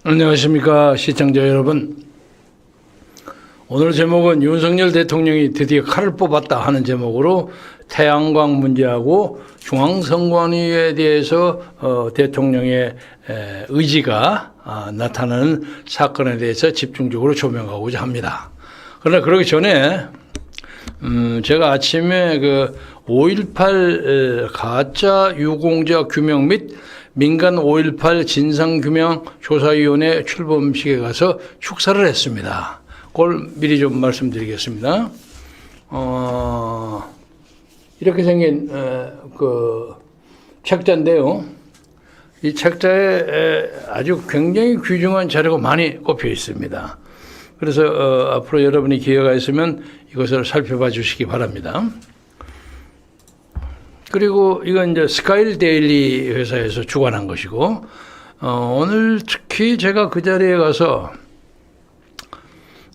안녕하십니까 시청자 여러분. 오늘 제목은 윤석열 대통령이 드디어 칼을 뽑았다 하는 제목으로 태양광 문제하고 중앙선관위에 대해서 대통령의 의지가 나타나는 사건에 대해서 집중적으로 조명하고자 합니다. 그러나 그러기 전에 제가 아침에 그 5.18 가짜 유공자 규명 및 민간 5.18 진상규명조사위원회 출범식에 가서 축사를 했습니다. 그걸 미리 좀 말씀드리겠습니다. 이렇게 생긴 그 책자인데요. 이 책자에 아주 굉장히 귀중한 자료가 많이 꼽혀 있습니다. 그래서 앞으로 여러분이 기회가 있으면 이것을 살펴봐 주시기 바랍니다. 그리고 이건 이제 스카일 데일리 회사에서 주관한 것이고, 오늘 특히 제가 그 자리에 가서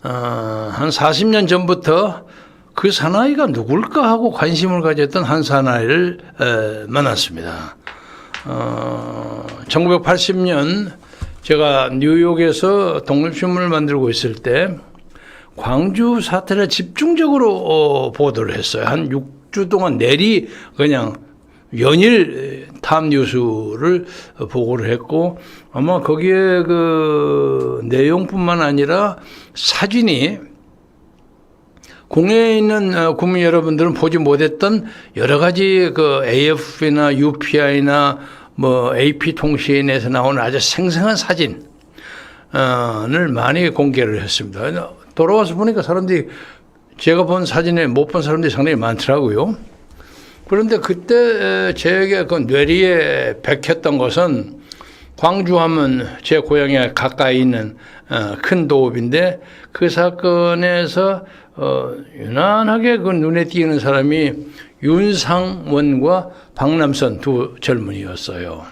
한 40년 전부터 그 사나이가 누굴까 하고 관심을 가졌던 한 사나이를 만났습니다. 1980년 제가 뉴욕에서 독립신문을 만들고 있을 때 광주 사태를 집중적으로 보도를 했어요. 한 6주 동안 내리 그냥 연일 탑뉴스를 보고를 했고, 아마 거기에 그 내용뿐만 아니라 사진이 국내에 있는 국민 여러분들은 보지 못했던 여러 가지 그 AFP나 UPI나 뭐 AP통신에서 나오는 아주 생생한 사진을 많이 공개를 했습니다. 돌아와서 보니까 사람들이 제가 본 사진에 못 본 사람들이 상당히 많더라고요. 그런데 그때 제게 그 뇌리에 박혔던 것은, 광주하면 제 고향에 가까이 있는 큰 도읍인데, 그 사건에서 유난하게 그 눈에 띄는 사람이 윤상원과 박남선 두 젊은이였어요.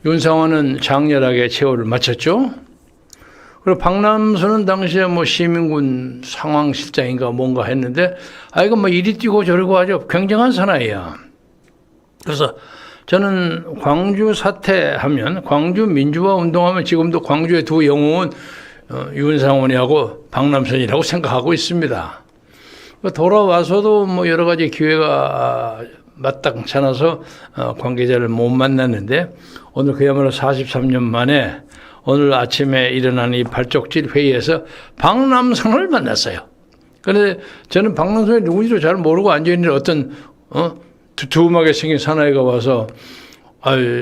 윤상원은 장렬하게 최후를 마쳤죠. 그리고 박남선은 당시에 뭐 시민군 상황실장인가 뭔가 했는데, 이거 뭐 이리 뛰고 저리고 아주 굉장한 사나이야. 그래서 저는 광주 사태하면, 광주 민주화 운동하면 지금도 광주의 두 영웅은 윤상원이하고 박남선이라고 생각하고 있습니다. 돌아와서도 뭐 여러 가지 기회가 마땅찮아서 관계자를 못 만났는데, 오늘 그야말로 43년 만에 오늘 아침에 일어난 이 발족질 회의에서 박남선을 만났어요. 그런데 저는 박남선이 누군지도 잘 모르고 앉아있는 어떤 두툼하게 생긴 사나이가 와서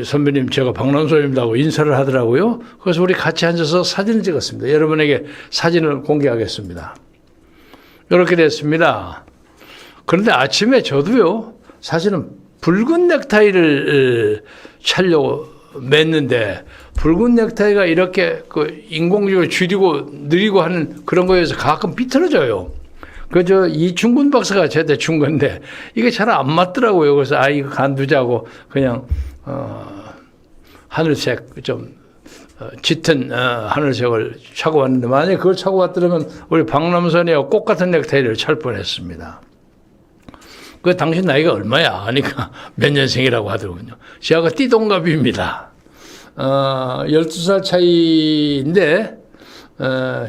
선배님 제가 박남선입니다 하고 인사를 하더라고요. 그래서 우리 같이 앉아서 사진을 찍었습니다. 여러분에게 사진을 공개하겠습니다. 이렇게 됐습니다. 그런데 아침에 저도요, 사실은 붉은 넥타이를 차려고 맸는데, 붉은 넥타이가 이렇게 그 인공적으로 줄이고 느리고 하는 그런 거에서 가끔 삐뚤어져요. 저 이충근 박사가 저한테 준 건데 이게 잘 안 맞더라고요. 그래서 이거 간두자고 그냥 하늘색 좀 짙은 하늘색을 차고 왔는데, 만약에 그걸 차고 왔더라면 우리 박남선이하고 꽃 같은 넥타이를 찰 뻔했습니다. 그 당신 나이가 얼마야? 하니까 몇 년생이라고 하더군요. 저하고 띠동갑입니다. 12살 차이인데,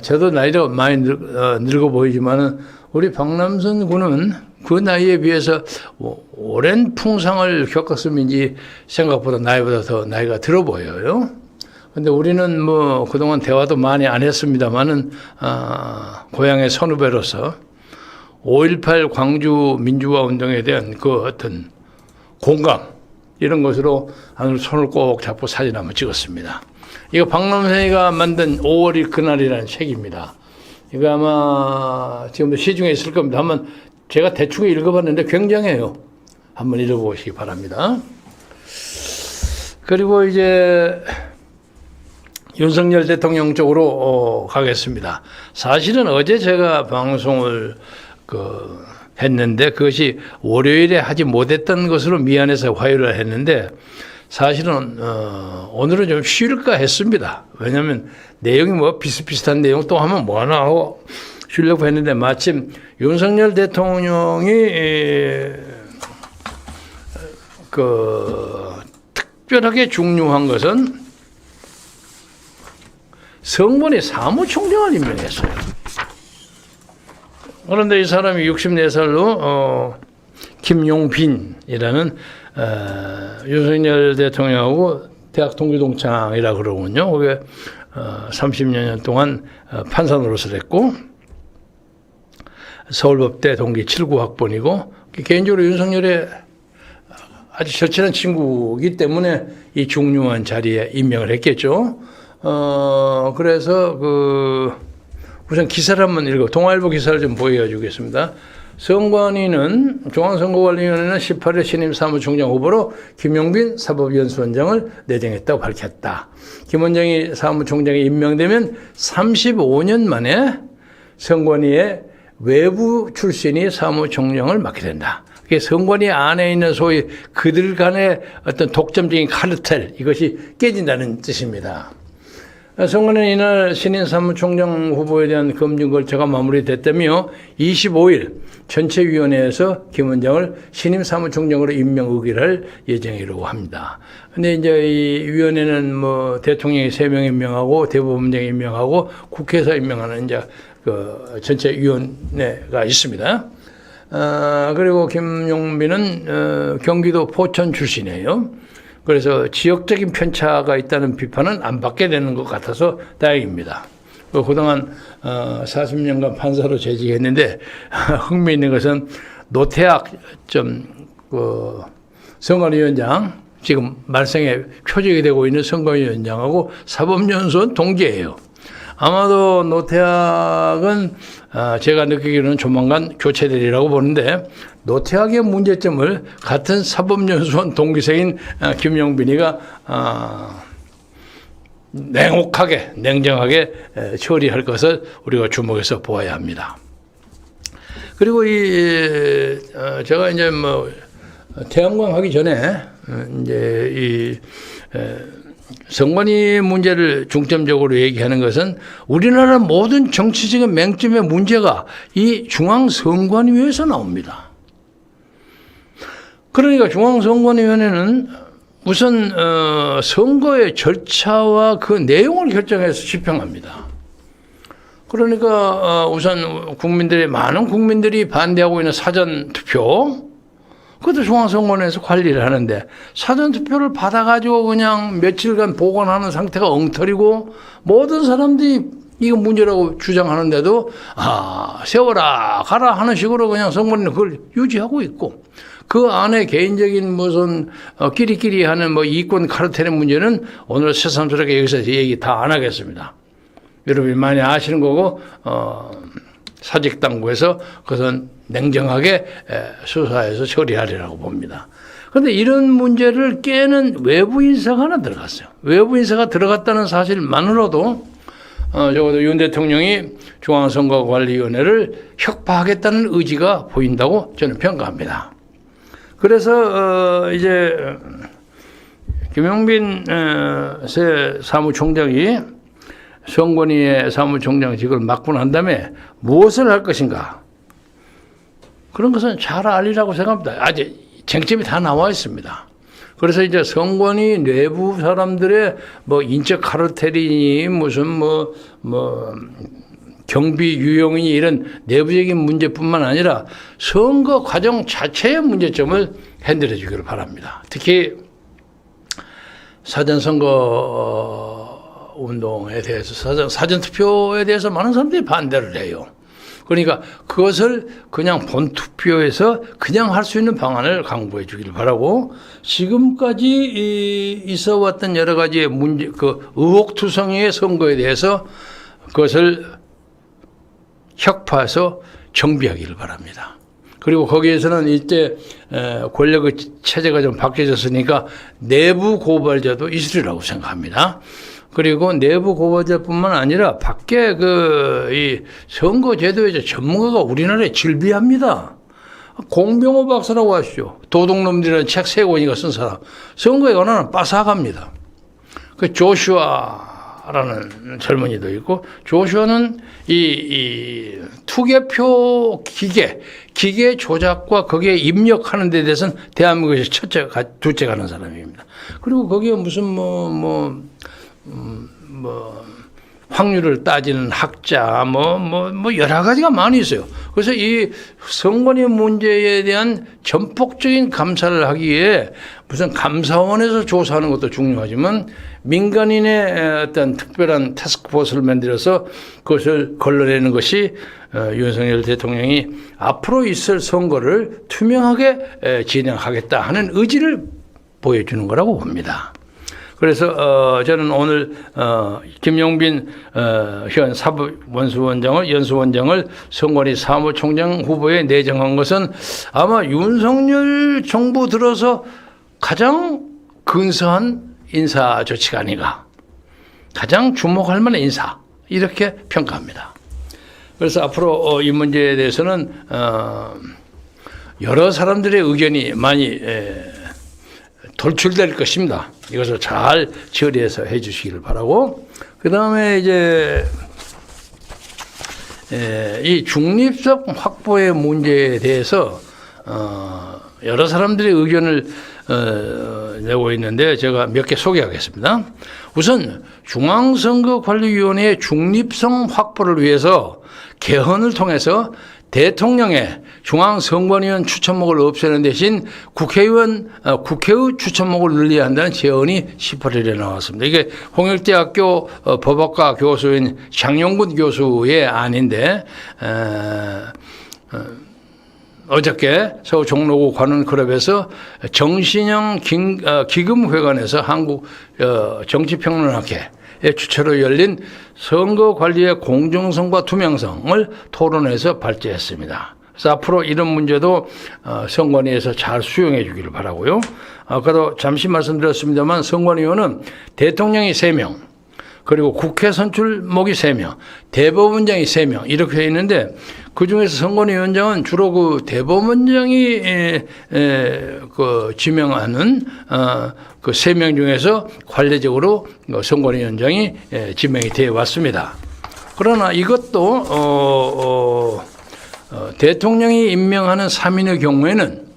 저도 나이가 많이 늙어 보이지만은 우리 박남선 군은 그 나이에 비해서 오랜 풍상을 겪었음인지 생각보다 나이보다 더 나이가 들어 보여요. 근데 우리는 뭐 그동안 대화도 많이 안 했습니다만은, 고향의 선후배로서 5.18 광주 민주화 운동에 대한 그 어떤 공감, 이런 것으로 손을 꼭 잡고 사진 한번 찍었습니다. 이거 박남선이가 만든 5월이 그날이라는 책입니다. 이거 아마 지금도 시중에 있을 겁니다. 한번 제가 대충 읽어봤는데 굉장해요. 한번 읽어보시기 바랍니다. 그리고 이제 윤석열 대통령 쪽으로 가겠습니다. 사실은 어제 제가 방송을 했는데 그것이 월요일에 하지 못했던 것으로 미안해서 화요일에 했는데, 사실은 오늘은 좀 쉴까 했습니다. 왜냐하면 내용이 뭐 비슷비슷한 내용 또 하면 뭐하나 하고 쉬려고 했는데, 마침 윤석열 대통령이 특별하게 중요한 것은 성관이 사무총장을 임명했어요. 그런데 이 사람이 64살로 김용빈이라는 윤석열 대통령하고 대학 동기동창이라 그러군요. 그게 30년 동안 판사 노릇을 했고 서울법대 동기 79학번이고 개인적으로 윤석열의 아주 절친한 친구이기 때문에 이 중요한 자리에 임명을 했겠죠. 그래서 우선 기사를 한번 동아일보 기사를 좀 보여주겠습니다. 선관위는 중앙선거관리위원회는 18일 신임 사무총장 후보로 김용빈 사법연수원장을 내정했다고 밝혔다. 김 원장이 사무총장에 임명되면 35년 만에 선관위의 외부 출신이 사무총장을 맡게 된다. 그게 선관위 안에 있는 소위 그들 간의 어떤 독점적인 카르텔, 이것이 깨진다는 뜻입니다. 선관위는 이날 신임 사무총장 후보에 대한 검증 절차가 마무리됐다며 25일 전체위원회에서 김 원장을 신임 사무총장으로 임명 의결할 예정이라고 합니다. 근데 이제 이 위원회는 뭐 대통령이 3명 임명하고 대법원장이 임명하고 국회에서 임명하는 이제 그 전체위원회가 있습니다. 그리고 김용빈은 경기도 포천 출신이에요. 그래서 지역적인 편차가 있다는 비판은 안 받게 되는 것 같아서 다행입니다. 그동안 40년간 판사로 재직했는데 흥미있는 것은 노태학 선관위원장, 지금 말썽에 표적이 되고 있는 선관위원장하고 사법연수원 동기예요. 아마도 노태학은 제가 느끼기로는 조만간 교체되리라고 보는데 노태학의 문제점을 같은 사법연수원 동기생인 김용빈이가 냉정하게 처리할 것을 우리가 주목해서 보아야 합니다. 그리고 제가 이제 태양광 하기 전에 이제 선관위 문제를 중점적으로 얘기하는 것은 우리나라 모든 정치적인 맹점의 문제가 이 중앙선관위에서 나옵니다. 그러니까 중앙선관위원회는 우선 선거의 절차와 그 내용을 결정해서 집행합니다. 그러니까 우선 많은 국민들이 반대하고 있는 사전투표, 그것도 중앙선관위에서 관리를 하는데 사전투표를 받아가지고 그냥 며칠간 보관하는 상태가 엉터리고 모든 사람들이 이거 문제라고 주장하는데도 세워라 가라 하는 식으로 그냥 선관위는 그걸 유지하고 있고 그 안에 개인적인 무슨 끼리끼리 하는 이권 카르텔의 문제는 오늘 새삼스럽게 여기서 얘기 다 안 하겠습니다. 여러분이 많이 아시는 거고 사직당국에서 그것은 냉정하게 수사해서 처리하리라고 봅니다. 그런데 이런 문제를 깨는 외부 인사가 하나 들어갔어요. 외부 인사가 들어갔다는 사실만으로도 적어도 윤 대통령이 중앙선거관리위원회를 혁파하겠다는 의지가 보인다고 저는 평가합니다. 그래서 이제 김용빈 새 사무총장이 선관위의 사무총장직을 맡고 난 다음에 무엇을 할 것인가? 그런 것은 잘 알리라고 생각합니다. 아직 쟁점이 다 나와 있습니다. 그래서 이제 선관위 내부 사람들의 인적 카르텔이니 무슨 경비 유용이니 이런 내부적인 문제뿐만 아니라 선거 과정 자체의 문제점을 핸들해 주기를 바랍니다. 특히 사전선거 운동에 대해서 사전투표에 대해서 많은 사람들이 반대를 해요. 그러니까 그것을 그냥 본투표에서 그냥 할 수 있는 방안을 강구해 주기를 바라고 지금까지 있어 왔던 여러 가지의 문제, 의혹투성이의 선거에 대해서 그것을 혁파해서 정비하기를 바랍니다. 그리고 거기에서는 이때 권력의 체제가 좀 바뀌어졌으니까 내부 고발자도 있으리라고 생각합니다. 그리고 내부 고발자뿐만 아니라 밖에 이 선거제도의 전문가가 우리나라에 질비합니다. 공병호 박사라고 하시죠. 도둑놈들이라는 책 3권이가 쓴 사람. 선거에 관한 빠삭합니다. 그 조슈아라는 젊은이도 있고, 조슈아는 이 투개표 기계 조작과 거기에 입력하는 데 대해서는 대한민국에서 둘째 가는 사람입니다. 그리고 거기에 무슨 확률을 따지는 학자, 여러 가지가 많이 있어요. 그래서 이 선관위 문제에 대한 전폭적인 감사를 하기에 무슨 감사원에서 조사하는 것도 중요하지만 민간인의 어떤 특별한 태스크포스를 만들어서 그것을 걸러내는 것이 윤석열 대통령이 앞으로 있을 선거를 투명하게 진행하겠다 하는 의지를 보여주는 거라고 봅니다. 그래서 저는 오늘 김용빈 현 사법연수원장을 연수원장을 선관위 사무총장 후보에 내정한 것은 아마 윤석열 정부 들어서 가장 근사한 인사 조치가 아닌가, 가장 주목할 만한 인사, 이렇게 평가합니다. 그래서 앞으로 이 문제에 대해서는 여러 사람들의 의견이 많이 돌출될 것입니다. 이것을 잘 처리해서 해 주시기를 바라고, 그 다음에 이제 이 중립성 확보의 문제에 대해서 여러 사람들의 의견을 내고 있는데 제가 몇 개 소개하겠습니다. 우선 중앙선거관리위원회의 중립성 확보를 위해서 개헌을 통해서 대통령의 중앙선관위원 추천목을 없애는 대신 국회의 추천목을 늘려야 한다는 제언이 18일에 나왔습니다. 이게 홍익대학교 법학과 교수인 장용근 교수의 안인데 어저께 서울 종로구 관훈클럽에서 정신영 기금회관에서 한국 정치평론학회 주최로 열린 선거관리의 공정성과 투명성을 토론해서 발제했습니다. 그래서 앞으로 이런 문제도 선관위에서 잘 수용해 주기를 바라고요. 아까도 잠시 말씀드렸습니다만 선관위원은 대통령이 3명, 그리고 국회 선출목이 3명, 대법원장이 3명 이렇게 되어 있는데 그중에서 선관위원장은 주로 그 대법원장이 그 지명하는 그 3명 중에서 관례적으로 선관위원장이 지명이 되어 왔습니다. 그러나 이것도 대통령이 임명하는 3인의 경우에는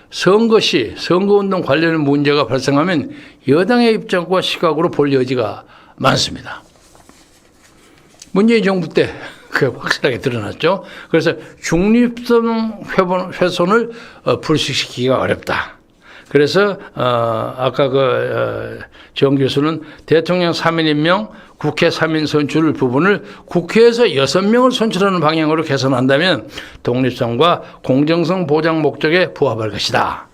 선거 시 선거운동 관련 문제가 발생하면 여당의 입장과 시각으로 볼 여지가 많습니다. 문재인 정부 때 그 확실하게 드러났죠. 그래서 중립성 훼손을 불식시키기가 어렵다. 그래서 아까 정 교수는 대통령 3인 임명, 국회 3인 선출 부분을 국회에서 6명을 선출하는 방향으로 개선한다면 독립성과 공정성 보장 목적에 부합할 것이다.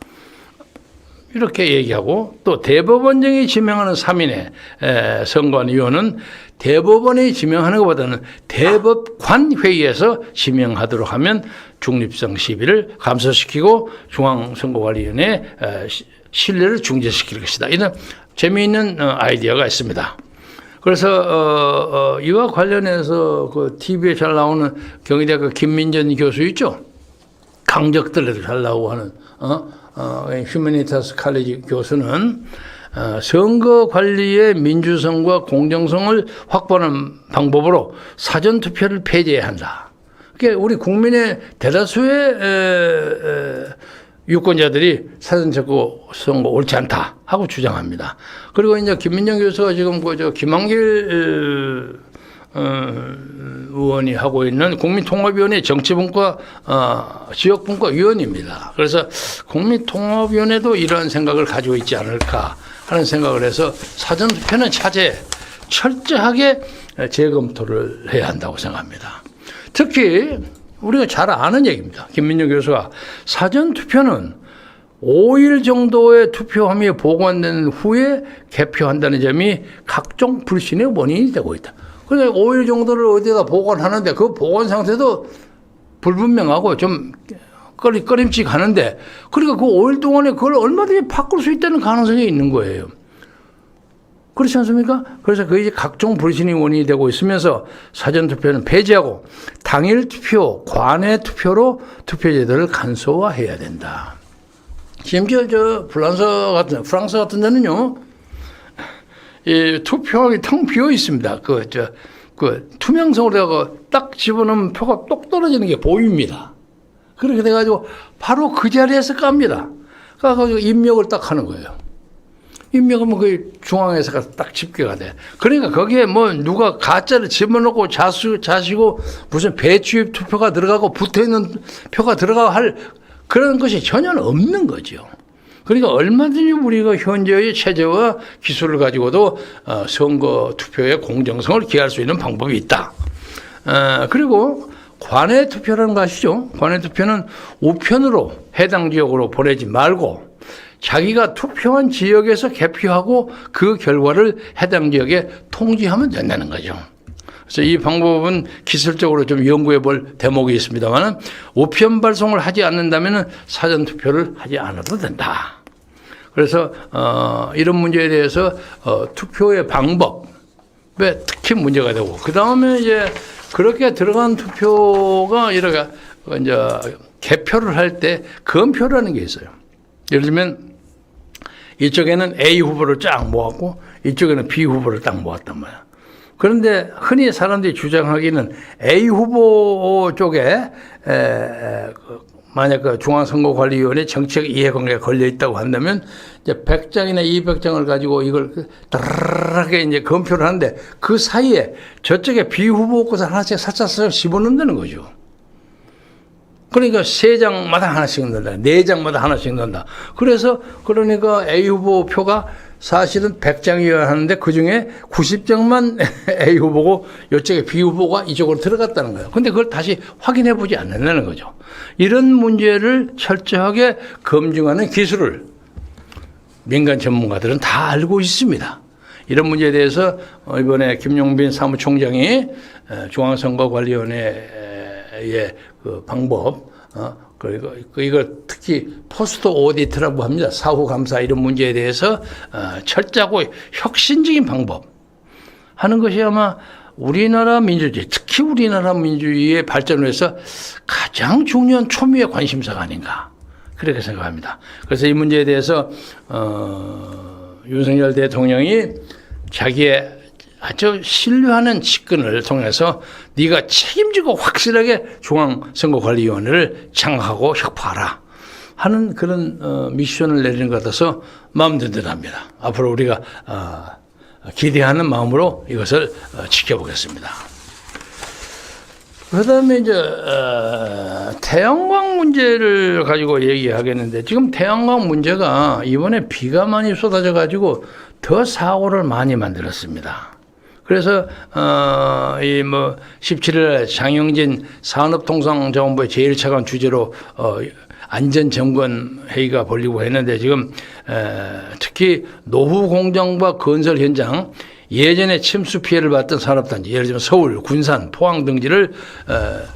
이렇게 얘기하고, 또 대법원장이 지명하는 3인의 선관위원은 대법원이 지명하는 것보다는 대법관 회의에서 지명하도록 하면 중립성 시비를 감소시키고 중앙선거관리위원회의 신뢰를 중재시킬 것이다. 이런 재미있는 아이디어가 있습니다. 그래서 이와 관련해서 그 TV에 잘 나오는 경희대학교 김민전 교수 있죠? 강적들에도 잘 나오고 하는 휴머니타스 칼리지 교수는 선거 관리의 민주성과 공정성을 확보하는 방법으로 사전투표를 폐지해야 한다. 그러니까 우리 국민의 대다수의 유권자들이 사전투표 옳지 않다 하고 주장합니다. 그리고 이제 김민정 교수가 지금 김한길 의원이 하고 있는 국민통합위원회 정치분과 지역분과 위원입니다. 그래서 국민통합위원회도 이러한 생각을 가지고 있지 않을까 하는 생각을 해서 사전투표는 차제 철저하게 재검토를 해야 한다고 생각합니다. 특히 우리가 잘 아는 얘기입니다. 김민정 교수가 사전투표는 5일 정도의 투표함이 보관된 후에 개표한다는 점이 각종 불신의 원인이 되고 있다. 그런데 5일 정도를 어디다 보관하는데 그 보관 상태도 불분명하고 좀 꺼림칙하는데, 그러니까 그 5일 동안에 그걸 얼마든지 바꿀 수 있다는 가능성이 있는 거예요. 그렇지 않습니까? 그래서 그게 각종 불신의 원인이 되고 있으면서 사전투표는 폐지하고 당일 투표, 관외 투표로 투표제도를 간소화해야 된다. 심지어 프랑스 같은 데는요, 이 투표함이 텅 비어 있습니다. 그 투명성으로 딱 집어넣으면 표가 똑 떨어지는 게 보입니다. 그렇게 돼가지고 바로 그 자리에서 깝니다. 그래서 입력을 딱 하는 거예요. 임명하면 그 중앙에서 가서 딱 집계가 돼. 그러니까 거기에 뭐 누가 가짜를 집어넣고 자시고 무슨 배추입 투표가 들어가고 붙어있는 표가 들어가고 할 그런 것이 전혀 없는 거죠. 그러니까 얼마든지 우리가 현재의 체제와 기술을 가지고도 선거 투표의 공정성을 기할 수 있는 방법이 있다. 그리고 관외 투표라는 거 아시죠? 관외 투표는 우편으로 해당 지역으로 보내지 말고 자기가 투표한 지역에서 개표하고 그 결과를 해당 지역에 통지하면 된다는 거죠. 그래서 이 방법은 기술적으로 좀 연구해 볼 대목이 있습니다만 우편 발송을 하지 않는다면 사전 투표를 하지 않아도 된다. 그래서 이런 문제에 대해서 투표의 방법에 특히 문제가 되고 그 다음에 이제 그렇게 들어간 투표가 이렇게 이제 개표를 할 때 검표라는 게 있어요. 예를 들면 이쪽에는 A 후보를 쫙 모았고 이쪽에는 B 후보를 딱 모았단 말이야. 그런데 흔히 사람들이 주장하기는 A 후보 쪽에 만약 그 중앙선거관리위원회 정책 이해관계가 걸려 있다고 한다면 이제 100장이나 200장을 가지고 이걸 따르르하게 이제 검표를 하는데 그 사이에 저쪽에 B 후보 것을 하나씩 살짝 집어넣는다는 거죠. 그러니까 3장마다 하나씩 넣는다. 4장마다 하나씩 넣는다. 그래서 그러니까 A 후보 표가 사실은 100장이어야 하는데 그중에 90장만 A 후보고 이쪽에 B 후보가 이쪽으로 들어갔다는 거예요. 근데 그걸 다시 확인해 보지 않는다는 거죠. 이런 문제를 철저하게 검증하는 기술을 민간 전문가들은 다 알고 있습니다. 이런 문제에 대해서 이번에 김용빈 사무총장이 중앙선거관리위원회의 그 방법, 그리고 이거 특히 포스트 오디트라고 합니다. 사후 감사 이런 문제에 대해서 철저하고 혁신적인 방법 하는 것이 아마 우리나라 민주주의, 특히 우리나라 민주주의의 발전을 위해서 가장 중요한 초미의 관심사가 아닌가 그렇게 생각합니다. 그래서 이 문제에 대해서 윤석열 대통령이 자기의 아주 신뢰하는 측근을 통해서 네가 책임지고 확실하게 중앙선거관리위원회를 장악하고 혁파하라 하는 그런 미션을 내리는 것 같아서 마음 든든합니다. 앞으로 우리가 기대하는 마음으로 이것을 지켜보겠습니다. 그다음에 이제 태양광 문제를 가지고 얘기하겠는데 지금 태양광 문제가 이번에 비가 많이 쏟아져 가지고 더 사고를 많이 만들었습니다. 그래서 이 17일 장영진 산업통상자원부의 제1차관 주재로 안전점검 회의가 벌리고 했는데 지금 특히 노후 공장과 건설 현장 예전에 침수 피해를 봤던 산업단지 예를 들면 서울, 군산, 포항 등지를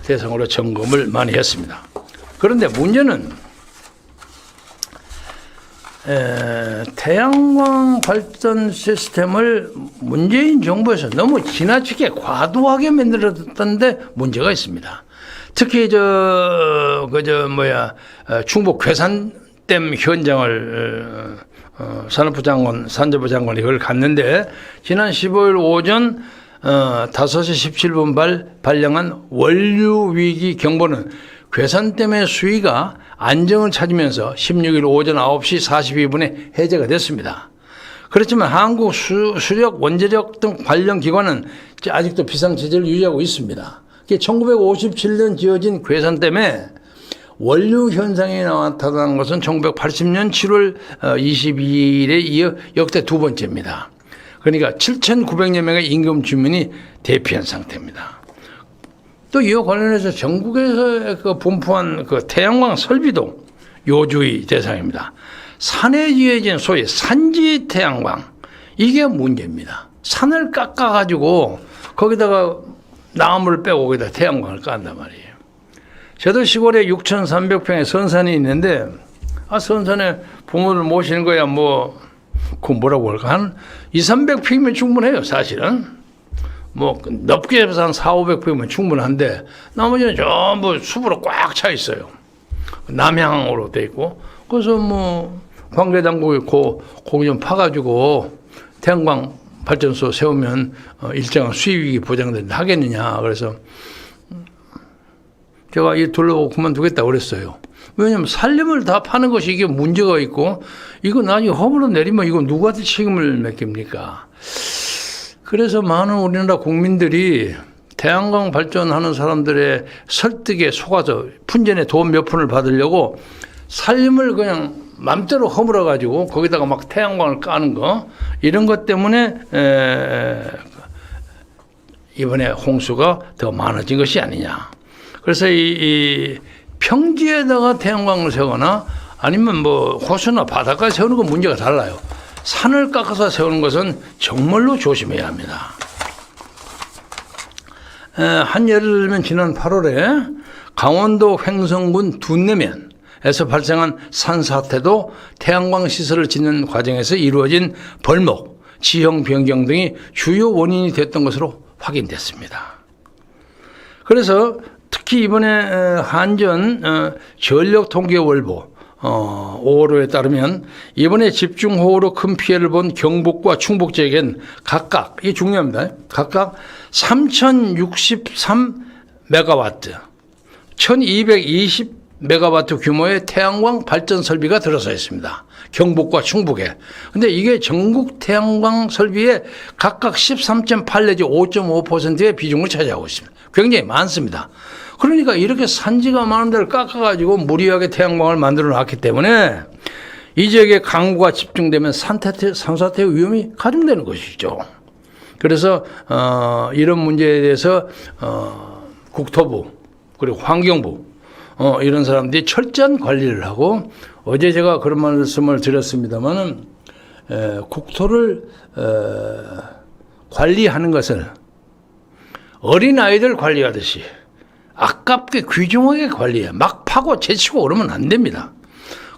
대상으로 점검을 많이 했습니다. 그런데 문제는 태양광 발전 시스템을 문재인 정부에서 너무 지나치게 과도하게 만들었던데 문제가 있습니다. 특히 충북 괴산댐 현장을 산업부 장관, 산자부 장관이 이걸 갔는데 지난 15일 오전 5시 17분 발령한 원유위기 경보는 괴산댐의 수위가 안정을 찾으면서 16일 오전 9시 42분에 해제가 됐습니다. 그렇지만 한국 수력, 원자력 등 관련 기관은 아직도 비상체제를 유지하고 있습니다. 1957년 지어진 괴산댐에 원유 현상이 나타난 것은 1980년 7월 22일에 이어 역대 두 번째입니다. 그러니까 7,900여 명의 임금 주민이 대피한 상태입니다. 또 이와 관련해서 전국에서 분포한 그 태양광 설비도 요주의 대상입니다. 산에 지어진 소위 산지 태양광 이게 문제입니다. 산을 깎아가지고 거기다가 나무를 빼고 거기다 태양광을 깐단 말이에요. 저도 시골에 6,300평의 선산이 있는데 선산에 부모를 모시는 거야 그 뭐라고 할까 한 200~300평이면 충분해요 사실은. 넓게 해서 한 400~500평이면 충분한데 나머지는 전부 숲으로 꽉 차 있어요. 남향으로 돼 있고 그래서 관계당국이 거기 좀 파가지고 태양광 발전소 세우면 일정한 수익이 보장된다 하겠느냐. 그래서 제가 이 둘러보고 그만두겠다고 그랬어요. 왜냐하면 살림을 다 파는 것이 이게 문제가 있고 이거 나중에 허물로 내리면 이거 누구한테 책임을 맡깁니까? 그래서 많은 우리나라 국민들이 태양광 발전하는 사람들의 설득에 속아서 푼전에 돈 몇 푼을 받으려고 살림을 그냥 맘대로 허물어 가지고 거기다가 막 태양광을 까는 거 이런 것 때문에 이번에 홍수가 더 많아진 것이 아니냐. 그래서 이 평지에다가 태양광을 세우거나 아니면 뭐 호수나 바닷가에 세우는 건 문제가 달라요. 산을 깎아서 세우는 것은 정말로 조심해야 합니다. 한 예를 들면 지난 8월에 강원도 횡성군 둔내면에서 발생한 산사태도 태양광 시설을 짓는 과정에서 이루어진 벌목, 지형 변경 등이 주요 원인이 됐던 것으로 확인됐습니다. 그래서 특히 이번에 한전 전력통계월보 5월호에 따르면 이번에 집중호우로 큰 피해를 본 경북과 충북 지역엔 각각, 이게 중요합니다. 각각 3,063메가와트, 1,220메가와트 규모의 태양광 발전 설비가 들어서 있습니다. 경북과 충북에. 근데 이게 전국 태양광 설비의 각각 13.8 내지 5.5%의 비중을 차지하고 있습니다. 굉장히 많습니다. 그러니까 이렇게 산지가 많은 데를 깎아가지고 무리하게 태양광을 만들어 놨기 때문에 이 지역에 강우가 집중되면 산사태 위험이 가중되는 것이죠. 그래서 이런 문제에 대해서 국토부 그리고 환경부 이런 사람들이 철저한 관리를 하고 어제 제가 그런 말씀을 드렸습니다마는 국토를 관리하는 것을 어린아이들 관리하듯이 아깝게 귀중하게 관리해. 막 파고 제치고 오르면 안 됩니다.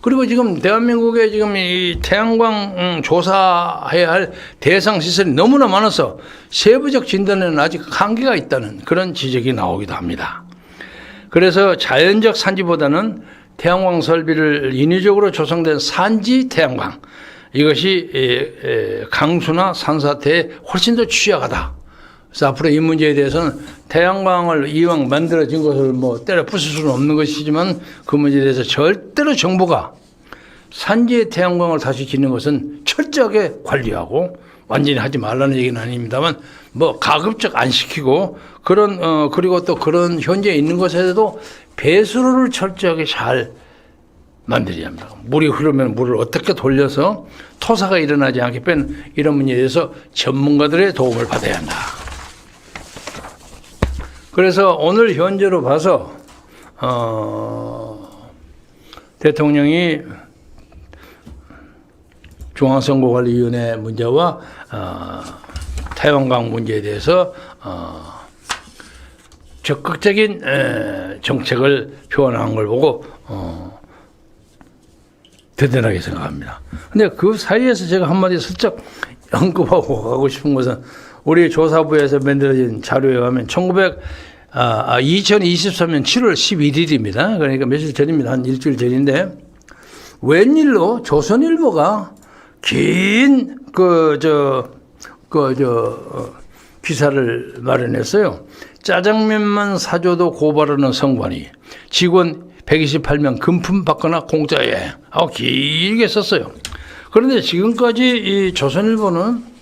그리고 지금 대한민국에 지금 이 태양광 조사해야 할 대상 시설이 너무나 많아서 세부적 진단에는 아직 한계가 있다는 그런 지적이 나오기도 합니다. 그래서 자연적 산지보다는 태양광 설비를 인위적으로 조성된 산지 태양광 이것이 강수나 산사태에 훨씬 더 취약하다. 그래서 앞으로 이 문제에 대해서는 태양광을 이왕 만들어진 것을 뭐 때려 부술 수는 없는 것이지만 그 문제에 대해서 절대로 정부가 산지의 태양광을 다시 짓는 것은 철저하게 관리하고 완전히 하지 말라는 얘기는 아닙니다만 뭐 가급적 안 시키고 그런 그리고 또 그런 현재 있는 것에도 배수로를 철저하게 잘 만들어야 합니다. 물이 흐르면 물을 어떻게 돌려서 토사가 일어나지 않게 빼는 이런 문제에 대해서 전문가들의 도움을 받아야 한다. 그래서 오늘 현재로 봐서 대통령이 중앙선거관리위원회 문제와 태양광 문제에 대해서 적극적인 정책을 표현한 걸 보고 대단하게 생각합니다. 근데 그 사이에서 제가 한마디 슬쩍 언급하고 가고 싶은 것은 우리 조사부에서 만들어진 자료에 가면 2023년 7월 11일입니다. 그러니까 며칠 전입니다. 한 일주일 전인데 웬일로 조선일보가 긴 기사를 마련했어요. 짜장면만 사줘도 고발하는 성관이 직원 128명 금품 받거나 공짜에 길게 썼어요. 그런데 지금까지 이 조선일보는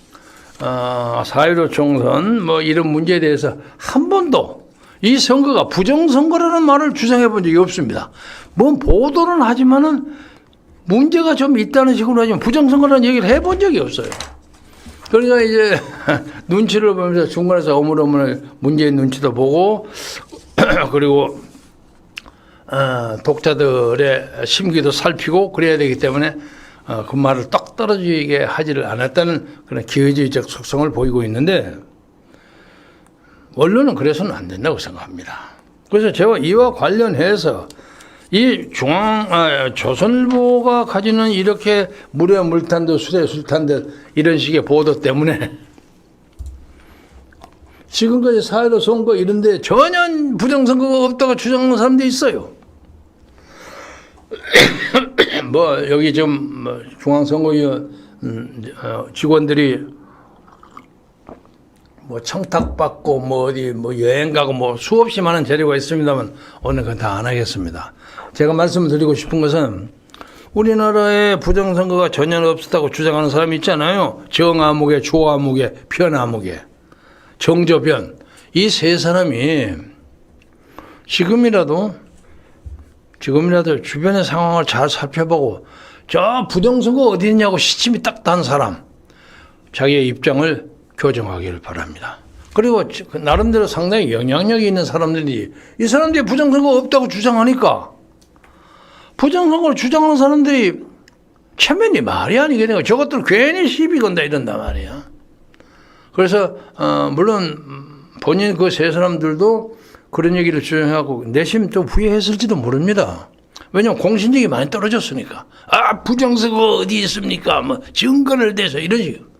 4.15 총선 뭐 이런 문제에 대해서 한 번도 이 선거가 부정선거라는 말을 주장해 본 적이 없습니다. 뭐 보도는 하지만은 문제가 좀 있다는 식으로 하지만 부정선거라는 얘기를 해본 적이 없어요. 그러니까 이제 눈치를 보면서 중간에서 어물어물 문재인 눈치도 보고 그리고 독자들의 심기도 살피고 그래야 되기 때문에 그 말을 딱 떨어지게 하지를 않았다는 그런 기회주의적 속성을 보이고 있는데 언론은 그래서는 안 된다고 생각합니다. 그래서 제가 이와 관련해서 이 조선일보가 가지는 이렇게 물에 물탄 듯 술에 술탄 듯 이런 식의 보도 때문에 지금까지 4.15 선거 이런데 전혀 부정선거가 없다고 주장하는 사람들이 있어요. 뭐 여기 좀 중앙선거위원 직원들이 뭐 청탁받고 뭐 어디 뭐 여행 가고 뭐 수없이 많은 재료가 있습니다만 오늘 그건 다 안 하겠습니다. 제가 말씀드리고 싶은 것은 우리나라에 부정선거가 전혀 없었다고 주장하는 사람이 있잖아요. 정아무개, 조아무개, 변아무개, 정저변. 이 세 사람이 지금이라도 주변의 상황을 잘 살펴보고 저 부정선거 어디 있냐고 시침이 딱 단 사람 자기의 입장을 교정하기를 바랍니다. 그리고 나름대로 상당히 영향력이 있는 사람들이 이 사람들이 부정선거 없다고 주장하니까 부정선거를 주장하는 사람들이 체면이 말이 아니겠네요. 저것들 괜히 시비 건다 이런단 말이야. 그래서 물론 본인 그 세 사람들도 그런 얘기를 주장하고 내심 좀 후회했을지도 모릅니다. 왜냐하면 공신력이 많이 떨어졌으니까. 아, 부정선거 어디 있습니까? 뭐 증거를 대서 이런 식으로.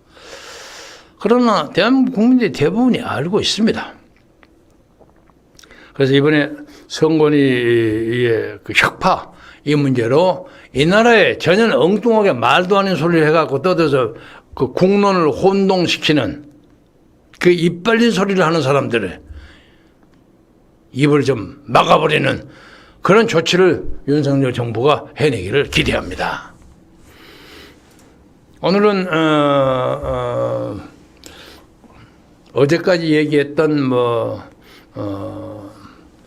그러나 대한민국 국민들이 대부분이 알고 있습니다. 그래서 이번에 선관위의 그 혁파 이 문제로 이 나라에 전혀 엉뚱하게 말도 아닌 소리를 해갖고 떠들어서 그 국론을 혼동시키는 그 입 벌린 소리를 하는 사람들의 입을 좀 막아버리는 그런 조치를 윤석열 정부가 해내기를 기대합니다. 오늘은 어제까지 얘기했던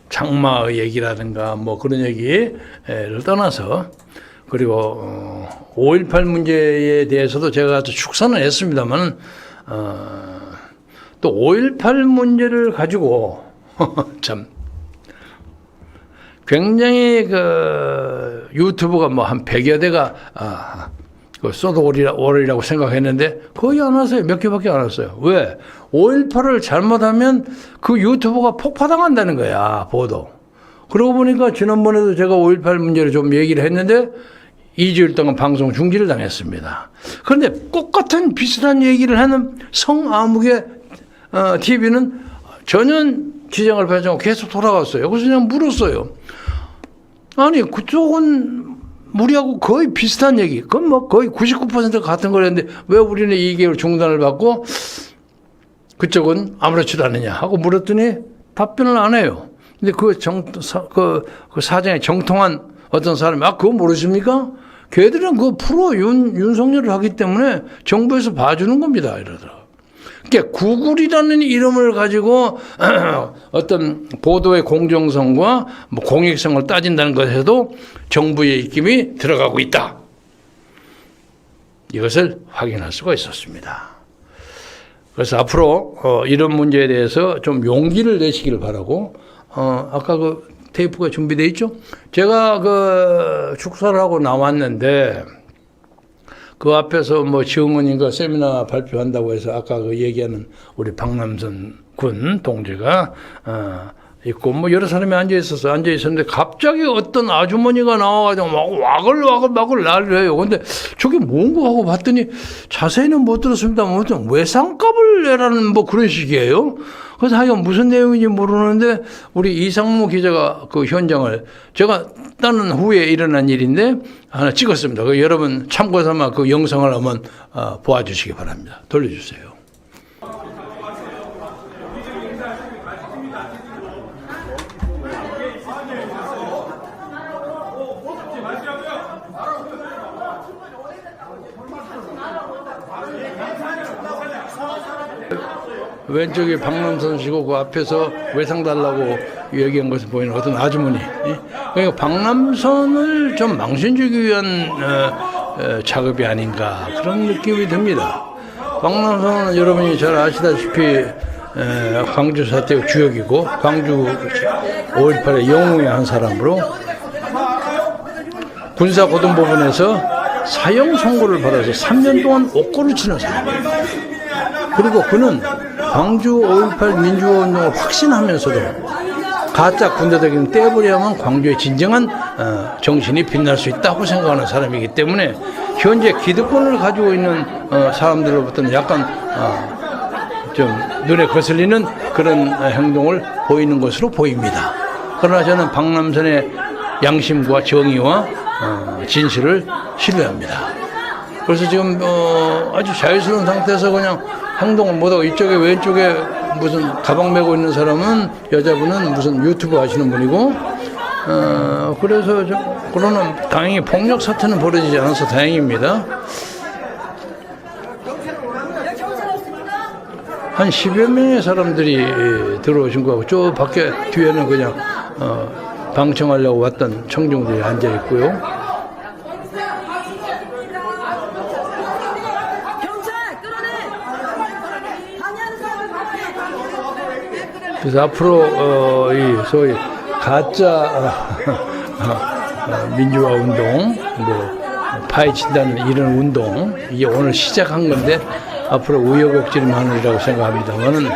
장마의 얘기라든가 뭐 그런 얘기를 떠나서 그리고 5.18 문제에 대해서도 제가 아주 축선을 했습니다만 또 5.18 문제를 가지고 참 굉장히 그 유튜브가 뭐 한 100여 대가 그 소드월이라고 생각했는데 거의 안 왔어요. 몇 개밖에 안 왔어요. 왜? 5.18을 잘못하면 그 유튜브가 폭파당한다는 거야, 보도. 그러고 보니까 지난번에도 제가 5.18 문제를 좀 얘기를 했는데 2주일 동안 방송 중지를 당했습니다. 그런데 똑같은 비슷한 얘기를 하는 성아무개 TV는 전혀 지정을 발정하고 계속 돌아갔어요. 그래서 그냥 물었어요. 아니, 그쪽은 우리하고 거의 비슷한 얘기. 그건 뭐 거의 99% 같은 거랬는데 왜 우리는 2개월 중단을 받고 그쪽은 아무렇지도 않느냐 하고 물었더니 답변을 안 해요. 근데 그 사정에 정통한 어떤 사람이 그거 모르십니까? 걔들은 그 프로 윤석열을 하기 때문에 정부에서 봐주는 겁니다. 이러더라고요. 그러니까 구글이라는 이름을 가지고 어떤 보도의 공정성과 뭐 공익성을 따진다는 것에도 정부의 입김이 들어가고 있다. 이것을 확인할 수가 있었습니다. 그래서 앞으로 이런 문제에 대해서 좀 용기를 내시기를 바라고 아까 그 테이프가 준비되어 있죠? 제가 그 축사를 하고 나왔는데 그 앞에서 뭐 지흥원인가 세미나 발표한다고 해서 아까 그 얘기하는 우리 박남선 군 동지가 있고 뭐 여러 사람이 앉아 있었는데 갑자기 어떤 아주머니가 나와가지고 막 와글 난리를 해요. 근데 저게 뭔가 하고 봤더니 자세히는 못 들었습니다만 외상값을 내라는 뭐 그런 식이에요. 그래서 하여간 무슨 내용인지 모르는데 우리 이상무 기자가 그 현장을 제가 따는 후에 일어난 일인데 하나 찍었습니다. 그 여러분 참고 삼아 그 영상을 한번 보아주시기 바랍니다. 돌려주세요. 왼쪽에 박남선 씨고 그 앞에서 외상 달라고 얘기한 것을 보이는 어떤 아주머니. 그러니까 박남선을 좀 망신주기 위한 작업이 아닌가 그런 느낌이 듭니다. 박남선은 여러분이 잘 아시다시피 광주 사태 주역이고 광주 5.18의 영웅의 한 사람으로 군사고등법원에서 사형 선고를 받아서 3년 동안 옥고를 치는 사람입니다. 그리고 그는 광주 5.18 민주화운동을 확신하면서도 가짜 군대적인 떼버려야만 광주의 진정한 정신이 빛날 수 있다고 생각하는 사람이기 때문에 현재 기득권을 가지고 있는 사람들로부터는 약간 좀 눈에 거슬리는 그런 행동을 보이는 것으로 보입니다. 그러나 저는 박남선의 양심과 정의와 진실을 신뢰합니다. 그래서 지금 아주 자유스러운 상태에서 그냥 행동을 못하고 이쪽에 왼쪽에 무슨 가방 메고 있는 사람은 여자분은 무슨 유튜브 하시는 분이고 그래서 그러나 다행히 폭력 사태는 벌어지지 않아서 다행입니다. 한 10여 명의 사람들이 들어오신 거고 저 밖에 뒤에는 그냥 방청하려고 왔던 청중들이 앉아 있고요. 그래서 앞으로 이 소위 가짜 민주화 운동, 뭐 파헤친다는 이런 운동 이게 오늘 시작한 건데 앞으로 우여곡절만이라고 생각합니다만은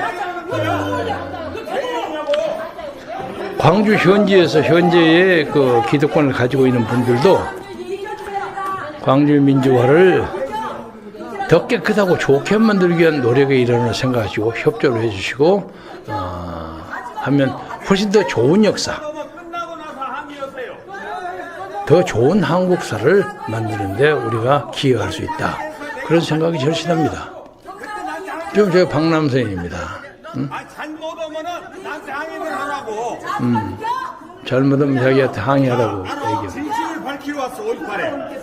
광주 현지에서 현재의 그 기득권을 가지고 있는 분들도 광주 민주화를 더 깨끗하고 좋게 만들기 위한 노력에 일환을 생각하시고 협조를 해주시고 하면 훨씬 더 좋은 역사, 더 좋은 한국사를 만드는데 우리가 기여할 수 있다. 그런 생각이 절실합니다. 지금 제가 박남선입니다. 잘못하면은 나한테 항의를 하라고. 잘못하면 자기한테 항의하라고 얘기해요. 진실을 밝히러 왔어 5.18에.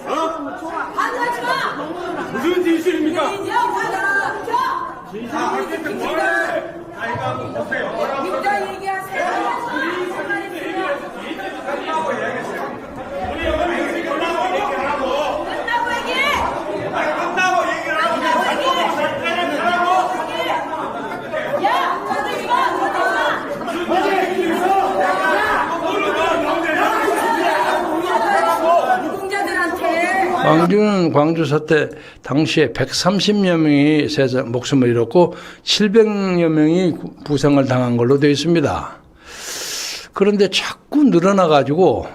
무슨 진실입니까? 진실 밝힐 때 뭐래? 아이가 한번 보세요. 뭐라고? 광주는 광주 사태 당시에 130여 명이 목숨을 잃었고 700여 명이 부상을 당한 걸로 되어 있습니다. 그런데 자꾸 늘어나가지고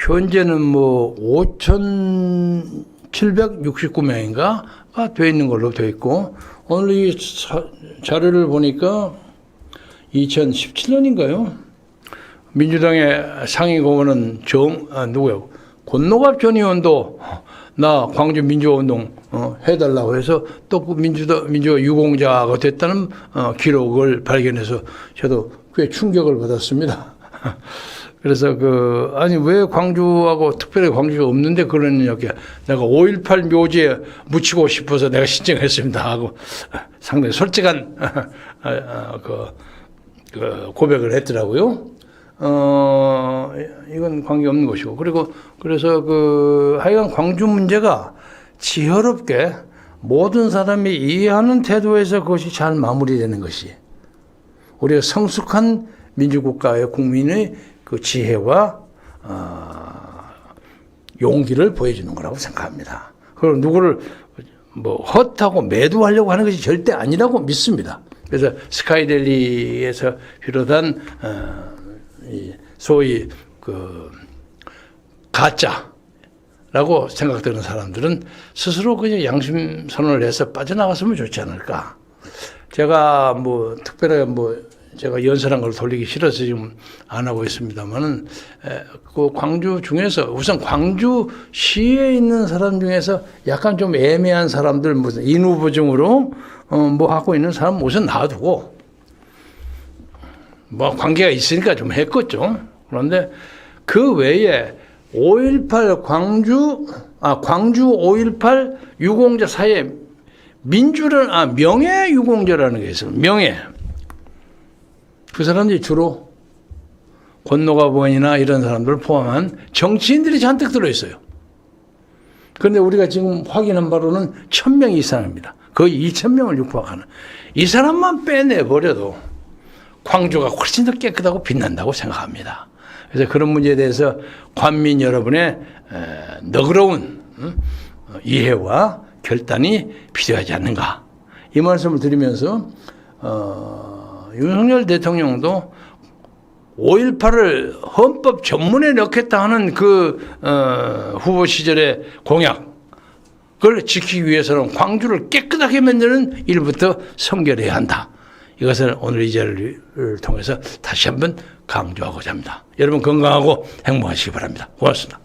현재는 뭐 5,769명인가가 되어 있는 걸로 되어 있고 오늘 이 자료를 보니까 2017년인가요? 민주당의 상임 고문은 누구예요? 권노갑 전 의원도 나 광주 민주화 운동 해달라고 해서 또 그 민주화 유공자가 됐다는 기록을 발견해서 저도 꽤 충격을 받았습니다. 그래서 아니 왜 광주하고 특별히 광주가 없는데 그러느냐 내가 5.18 묘지에 묻히고 싶어서 내가 신청했습니다 하고 상당히 솔직한 고백을 했더라고요. 이건 관계없는 것이고 그래서 하여간 광주 문제가 지혜롭게 모든 사람이 이해하는 태도에서 그것이 잘 마무리되는 것이 우리가 성숙한 민주국가의 국민의 그 지혜와 용기를 보여주는 거라고 생각합니다. 그리고 누구를 뭐 헛하고 매도하려고 하는 것이 절대 아니라고 믿습니다. 그래서 스카이델리에서 비롯한 소위 가짜라고 생각되는 사람들은 스스로 그냥 양심 선언을 해서 빠져나갔으면 좋지 않을까. 제가 뭐 특별하게 제가 연설한 걸 돌리기 싫어서 지금 안 하고 있습니다만은 그 광주 중에서 우선 광주시에 있는 사람 중에서 약간 좀 애매한 사람들 무슨 인후부증으로 뭐 하고 있는 사람 우선 놔두고 뭐 관계가 있으니까 좀 했겠죠. 그런데 그 외에 5.18 광주 5.18 유공자 사이에 명예 유공자라는 게 있어요. 명예. 그 사람들이 주로 권노갑 의원이나 이런 사람들을 포함한 정치인들이 잔뜩 들어있어요. 그런데 우리가 지금 확인한 바로는 1,000명 이상입니다. 거의 2,000명을 육박하는. 이 사람만 빼내버려도 광주가 훨씬 더 깨끗하고 빛난다고 생각합니다. 그래서 그런 문제에 대해서 관민 여러분의 너그러운 이해와 결단이 필요하지 않는가. 이 말씀을 드리면서 윤석열 대통령도 5.18을 헌법 전문에 넣겠다 하는 후보 시절의 공약을 지키기 위해서는 광주를 깨끗하게 만드는 일부터 선결해야 한다. 이것을 오늘 이 자리를 통해서 다시 한번 강조하고자 합니다. 여러분 건강하고 행복하시기 바랍니다. 고맙습니다.